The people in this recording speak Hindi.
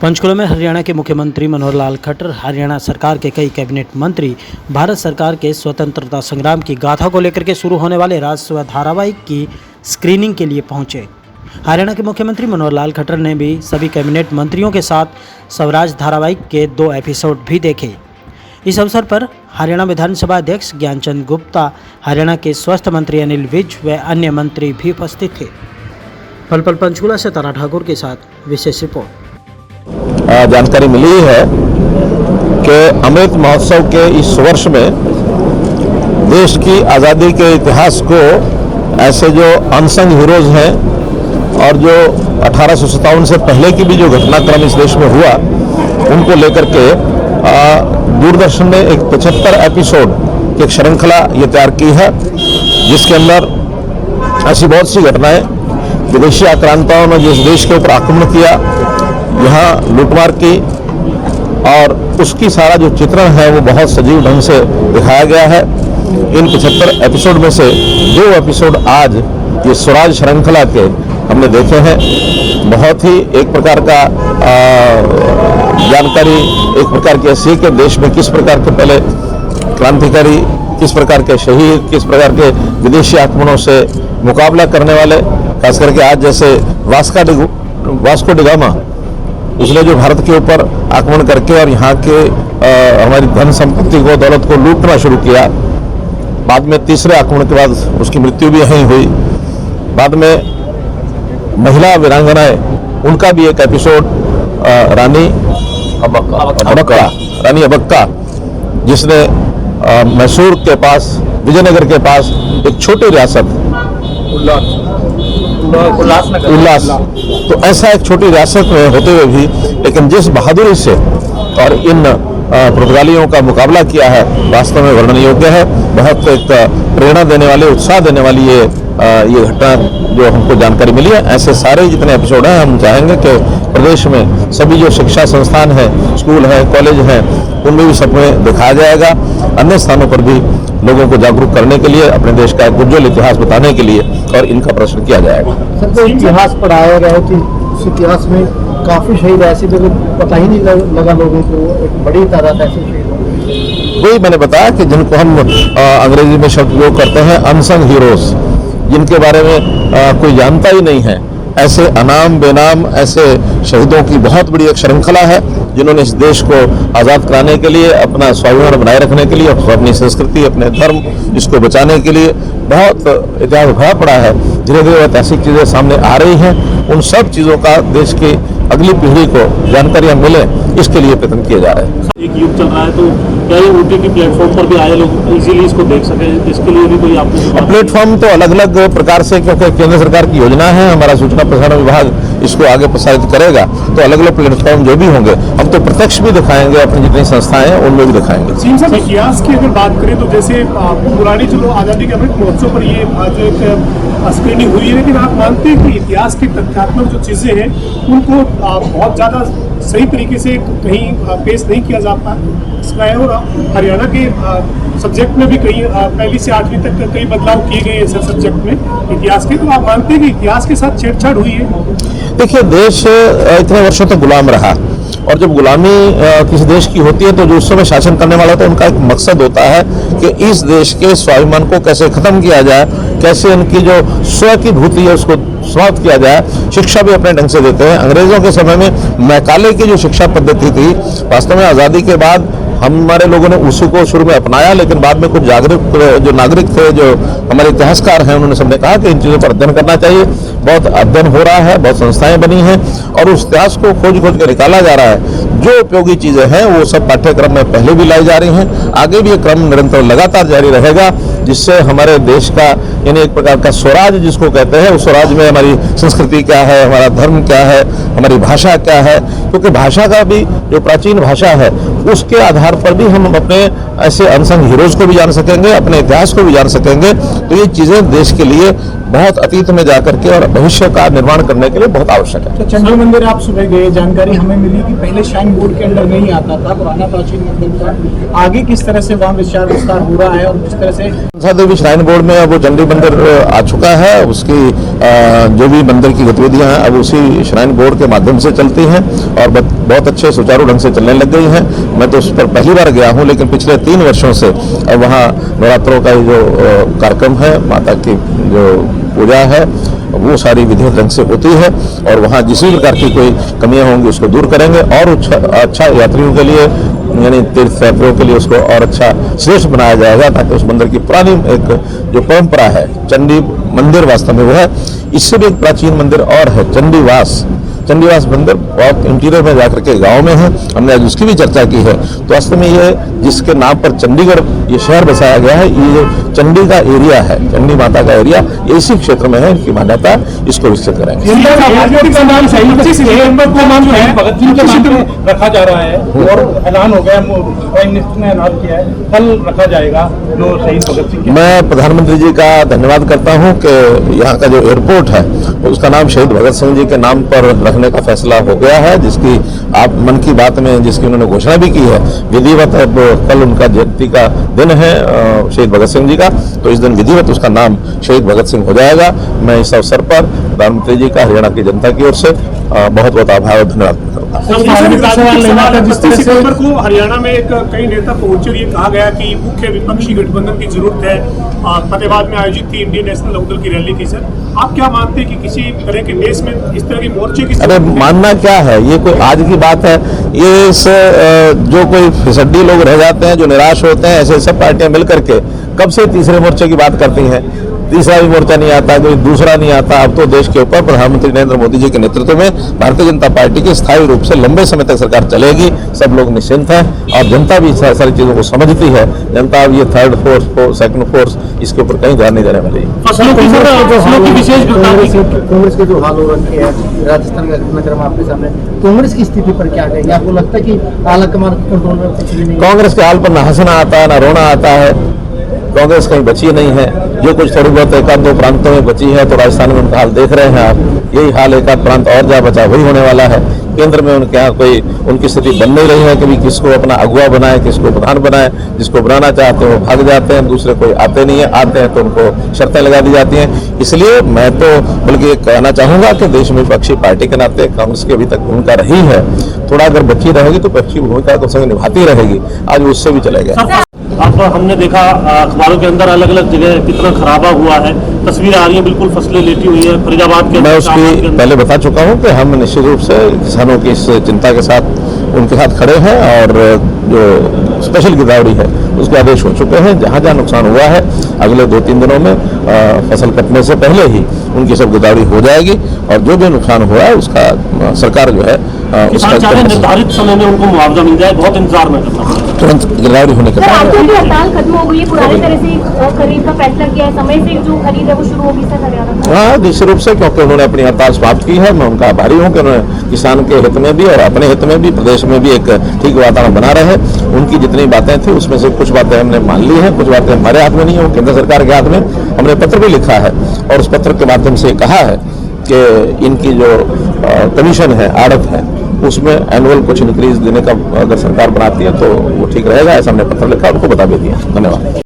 पंचकुला में हरियाणा के मुख्यमंत्री मनोहर लाल खट्टर हरियाणा सरकार के कई कैबिनेट मंत्री भारत सरकार के स्वतंत्रता संग्राम की गाथा को लेकर के शुरू होने वाले राजस्व धारावाहिक की स्क्रीनिंग के लिए पहुंचे। हरियाणा के मुख्यमंत्री मनोहर लाल खट्टर ने भी सभी कैबिनेट मंत्रियों के साथ स्वराज धारावाहिक के 2 एपिसोड भी देखे। इस अवसर पर हरियाणा विधानसभा अध्यक्ष ज्ञानचंद गुप्ता, हरियाणा के स्वास्थ्य मंत्री अनिल विज व अन्य मंत्री भी उपस्थित थे। पल पल पंचकुला से तारा ठाकुर के साथ विशेष रिपोर्ट। जानकारी मिली है कि अमृत महोत्सव के इस वर्ष में देश की आज़ादी के इतिहास को ऐसे जो अनसंग हीरोज हैं और जो 1857 से पहले की भी जो घटनाक्रम इस देश में हुआ उनको लेकर के दूरदर्शन ने एक 75 एपिसोड की एक श्रृंखला ये तैयार की है, जिसके अंदर ऐसी बहुत सी घटनाएं, विदेशी आक्रांताओं ने जिस देश के ऊपर आक्रमण किया, यहाँ लूटमार की, और उसकी सारा जो चित्रण है वो बहुत सजीव ढंग से दिखाया गया है। इन 75 एपिसोड में से 2 एपिसोड आज ये स्वराज श्रृंखला के हमने देखे हैं। बहुत ही एक प्रकार का जानकारी, एक प्रकार की ऐसी कि देश में किस प्रकार के पहले क्रांतिकारी, किस प्रकार के शहीद, किस प्रकार के विदेशी आक्रमणों से मुकाबला करने वाले, खास करके आज जैसे वास्को डी गामा, उसने जो भारत के ऊपर आक्रमण करके और यहाँ के हमारी धन संपत्ति को, दौलत को लूटना शुरू किया। बाद में तीसरे आक्रमण के बाद उसकी मृत्यु भी यहीं हुई। बाद में महिला वीरांगनाएं, उनका भी एक एपिसोड रानी अबक्का, जिसने मैसूर के पास, विजयनगर के पास एक छोटी रियासत उल्लास, तो ऐसा एक छोटी रियासत में होते हुए भी लेकिन जिस बहादुरी से और इन पुर्तगालियों का मुकाबला किया है, वास्तव में वर्णन योग्य है। बहुत एक प्रेरणा देने वाली, उत्साह देने वाली ये घटना जो हमको जानकारी मिली है। ऐसे सारे जितने एपिसोड हैं, हम चाहेंगे कि प्रदेश में सभी जो शिक्षा संस्थान हैं, स्कूल हैं, कॉलेज हैं, उनमें भी सब में दिखाया जाएगा। अन्य स्थानों पर भी लोगों को जागरूक करने के लिए, अपने देश का एक उज्ज्वल इतिहास बताने के लिए और इनका प्रदर्शन किया जाएगा। सर, तो इतिहास पढ़ाया गया है कि उस इतिहास में काफ़ी शहीद ऐसे थे, पता ही नहीं लगा लोगों को, एक बड़ी तादाद ऐसे शहीद हो। वही मैंने बताया कि जिनको हम अंग्रेजी में शब्द उपयोग करते हैं अनसंग हीरोज, जिनके बारे में कोई जानता ही नहीं है, ऐसे अनाम बेनाम ऐसे शहीदों की बहुत बड़ी एक श्रृंखला है, जिन्होंने इस देश को आज़ाद कराने के लिए, अपना स्वाभिमान बनाए रखने के लिए, अपनी संस्कृति, अपने धर्म, इसको बचाने के लिए बहुत इतिहास भरा पड़ा है। धीरे धीरे ऐतिहासिक चीज़ें सामने आ रही हैं। उन सब चीज़ों का देश की अगली पीढ़ी को जानकारियाँ मिले, इसके लिए प्रयत्न किए जा रहे हैं। एक युग चल रहा है, तो क्या ये OTT प्लेटफॉर्म पर भी आए लोग इजीली इसको देख सकें, इसके लिए भी कोई आपको प्लेटफॉर्म तो अलग अलग प्रकार से, क्योंकि केंद्र सरकार की योजना है, हमारा सूचना प्रसारण विभाग इसको आगे प्रसारित करेगा, तो अलग अलग प्लेटफॉर्म जो भी होंगे, हम तो प्रत्यक्ष भी दिखाएंगे, अपनी जितनी संस्थाएं हैं उनमें भी दिखाएंगे। इतिहास की अगर बात करें तो जैसे पुरानी चलो आज़ादी के अमृत महोत्सव पर ये जो एक स्क्रीनिंग हुई है, लेकिन आप मानते हैं कि इतिहास की तथ्यात्मक जो चीज़ें हैं उनको बहुत ज़्यादा सही तरीके से कहीं पेश नहीं किया जाता है, और हरियाणा के सब्जेक्ट में भी कई पहली से 8वीं तक कई बदलाव किए गए हैं सब्जेक्ट में इतिहास के। तो आप मानते हैं कि इतिहास के साथ छेड़छाड़ हुई है? देखिए, देश इतने वर्षों तक गुलाम रहा, और जब गुलामी किसी देश की होती है तो जो उस समय शासन करने वाला होता है, उनका एक मकसद होता है कि इस देश के स्वाभिमान को कैसे खत्म किया जाए, कैसे इनकी जो स्व की भूति है उसको समाप्त किया जाए। शिक्षा भी अपने ढंग से देते हैं। अंग्रेजों के समय में मैकाले की जो शिक्षा पद्धति थी, वास्तव में आज़ादी के बाद हमारे लोगों ने उसी को शुरू में अपनाया, लेकिन बाद में कुछ जागरूक जो नागरिक थे, जो हमारे इतिहासकार हैं, उन्होंने सबने कहा कि इन चीज़ों पर अध्ययन करना चाहिए। बहुत अध्ययन हो रहा है, बहुत संस्थाएं बनी हैं, और उस इतिहास को खोज कर निकाला जा रहा है। जो उपयोगी चीज़ें हैं वो सब पाठ्यक्रम में पहले भी लाई जा रही हैं, आगे भी ये क्रम निरंतर लगातार जारी रहेगा, जिससे हमारे देश का यानी एक प्रकार का स्वराज जिसको कहते हैं, उस स्वराज में हमारी संस्कृति क्या है, हमारा धर्म क्या है, हमारी भाषा क्या है, क्योंकि भाषा का भी जो प्राचीन भाषा है उसके आधार पर भी हम अपने ऐसे अनसंग हीरोज को भी जान सकेंगे, अपने इतिहास को भी जान सकेंगे। तो ये चीज़ें देश के लिए बहुत अतीत में जाकर के और भविष्य का निर्माण करने के लिए बहुत आवश्यक है। तो चंडी मंदिर आप सुबह गए, जानकारी हमें मिली कि पहले श्राइन बोर्ड के अंदर नहीं आता था, पुराना प्राचीन मंदिर था। आगे किस तरह से वहाँ विचार विस्तार हो रहा है और किस तरह से मनसा देवी श्राइन बोर्ड में अब वो चंडी मंदिर आ चुका है। उसकी जो भी मंदिर की गतिविधियां हैं अब उसी श्राइन बोर्ड के माध्यम से चलती हैं और बहुत अच्छे सुचारू ढंग से चलने लग गई हैं। मैं तो उस पर पहली बार गया हूं, लेकिन पिछले 3 वर्षों से अब वहाँ नवरात्रों का जो कार्यक्रम है, माता की जो पूजा है, वो सारी विधिवत ढंग से होती है और वहाँ जिस भी प्रकार की कोई कमियां होंगी उसको दूर करेंगे और अच्छा यात्रियों के लिए यानी तीर्थ यात्रियों के लिए उसको और अच्छा श्रेष्ठ बनाया जाएगा, ताकि उस मंदिर की पुरानी एक जो परंपरा है, चंडी मंदिर वास्तव में वो है। इससे भी एक प्राचीन मंदिर और है, चंडीवास मंदिर, बहुत इंटीरियर में जाकर के गांव में है। हमने आज उसकी भी चर्चा की है। तो वास्तव में ये जिसके नाम पर चंडीगढ़ ये शहर बसाया गया है, ये जो चंडी का एरिया है, चंडी माता का एरिया, ये इसी क्षेत्र में है। इनकी मान्यता, इसको विकसित करेंगे। रखा जा रहा है और ऐलान हो गया, प्राइम मिनिस्टर ने ऐलान किया है, कल रखा जाएगा जो शहीद भगत सिंह। मैं प्रधानमंत्री जी का धन्यवाद करता हूं कि यहाँ का जो एयरपोर्ट है उसका नाम शहीद भगत सिंह जी के नाम पर रखने का फैसला हो गया है, जिसकी आप मन की बात में जिसकी उन्होंने घोषणा भी की है विधिवत। अब कल उनका जयंती का दिन है शहीद भगत सिंह जी का, तो इस दिन विधिवत उसका नाम शहीद भगत सिंह हो जाएगा। मैं इस अवसर पर प्रधानमंत्री जी का हरियाणा की जनता की ओर से बहुत बहुत आभार और धन्यवाद करता हूँ। 30 सितंबर को हरियाणा में कई नेता पहुंचे और ये कहा गया कि मुख्य विपक्षी गठबंधन की जरूरत है। फतेहाबाद में आयोजित थी इंडियन नेशनल लोकदल की रैली थी। सर, आप क्या मानते हैं कि किसी तरह के देश में इस तरह के मोर्चे की? अरे मानना क्या है, ये कोई आज की बात है? ये जो कोई फिसड्डी लोग रह जाते हैं, जो निराश होते हैं, ऐसे सब पार्टियां मिलकर के कब से तीसरे मोर्चे की बात करती हैं। तीसरा भी मोर्चा नहीं आता, कोई दूसरा नहीं आता। अब तो देश के ऊपर प्रधानमंत्री नरेंद्र मोदी जी के नेतृत्व में भारतीय जनता पार्टी की स्थायी रूप से लंबे समय तक सरकार चलेगी। सब लोग निश्चिंत हैं और जनता भी सारी चीजों को समझती है। जनता अब ये थर्ड फोर्स, सेकंड फोर्स, इसके ऊपर कहीं ध्यान नहीं देने वाली। कांग्रेस के जो हाल हो रखे हैं राजस्थान का घटनाक्रम आपके सामने, कांग्रेस की स्थिति पर क्या कहेंगे? आपको लगता है कि आलाकमान कंट्रोल में कुछ भी नहीं? कांग्रेस के हाल पर ना हंसना आता है, ना रोना आता है। कांग्रेस कहीं बची नहीं है। जो कुछ थोड़ी बहुत एक आध 2 प्रांतों में बची है, तो राजस्थान में उनका हाल देख रहे हैं आप। यही हाल एक आध प्रांत और जहाँ बचा वही होने वाला है। केंद्र में उनके यहाँ कोई उनकी स्थिति बन नहीं रही है कि भी किसको अपना अगुआ बनाए, किसको प्रधान बनाए। जिसको बनाना चाहते हैं वो भाग जाते हैं, दूसरे कोई आते नहीं है, आते हैं तो उनको शर्तें लगा दी जाती हैं। इसलिए मैं तो बल्कि ये कहना चाहूंगा कि देश में विपक्षी पार्टी के नाते कांग्रेस की अभी तक भूमिका रही है, थोड़ा अगर बची रहेगी तो विपक्षी भूमिका को संग निभाती रहेगी। आज उससे भी चले गए। अब हमने देखा अखबारों के अंदर अलग अलग जगह कितना खराबा हुआ है, तस्वीरें आ रही हैं, बिल्कुल फसलें लेटी हुई है फरीदाबाद के। मैं उसकी पहले बता चुका हूं कि हम निश्चित रूप से किसानों की इस चिंता के साथ उनके साथ खड़े हैं और जो स्पेशल गिरदावरी है उसके आदेश हो चुके हैं। जहां जहां नुकसान हुआ है अगले 2-3 दिनों में फसल कटने से पहले ही उनकी सब गिरदावरी हो जाएगी और जो भी नुकसान हुआ है उसका सरकार जो है किसान चाह रहे हैं निर्धारित समय में उनको मुआवजा मिल जाए, बहुत इंतजार में करना पड़ेगा। तुरंत गिरदावरी होने के बाद हड़ताल खत्म हो गई है, पुरानी तरह से खरीद का फैसला किया है, समय से जो खरीद है वो शुरू होगी सर हरियाणा? हाँ, निश्चित रूप से, क्योंकि उन्होंने अपनी हड़ताल समाप्त की है। मैं उनका आभारी हूँ कि उन्होंने किसान के हित में भी और अपने हित में भी प्रदेश में भी एक ठीक वातावरण बना रहे। उनकी जितनी बातें थी उसमें से कुछ बातें हमने मान ली हैं, कुछ बातें हमारे हाथ में नहीं है, वो केंद्र सरकार के हाथ में। हमने पत्र भी लिखा है और उस पत्र के माध्यम से कहा है कि इनकी जो कमीशन है, आड़त है, उसमें एनुअल कुछ इंक्रीज देने का अगर सरकार बनाती है तो वो ठीक रहेगा। ऐसा हमने पत्र लिखा, उनको बता भी दिया। धन्यवाद।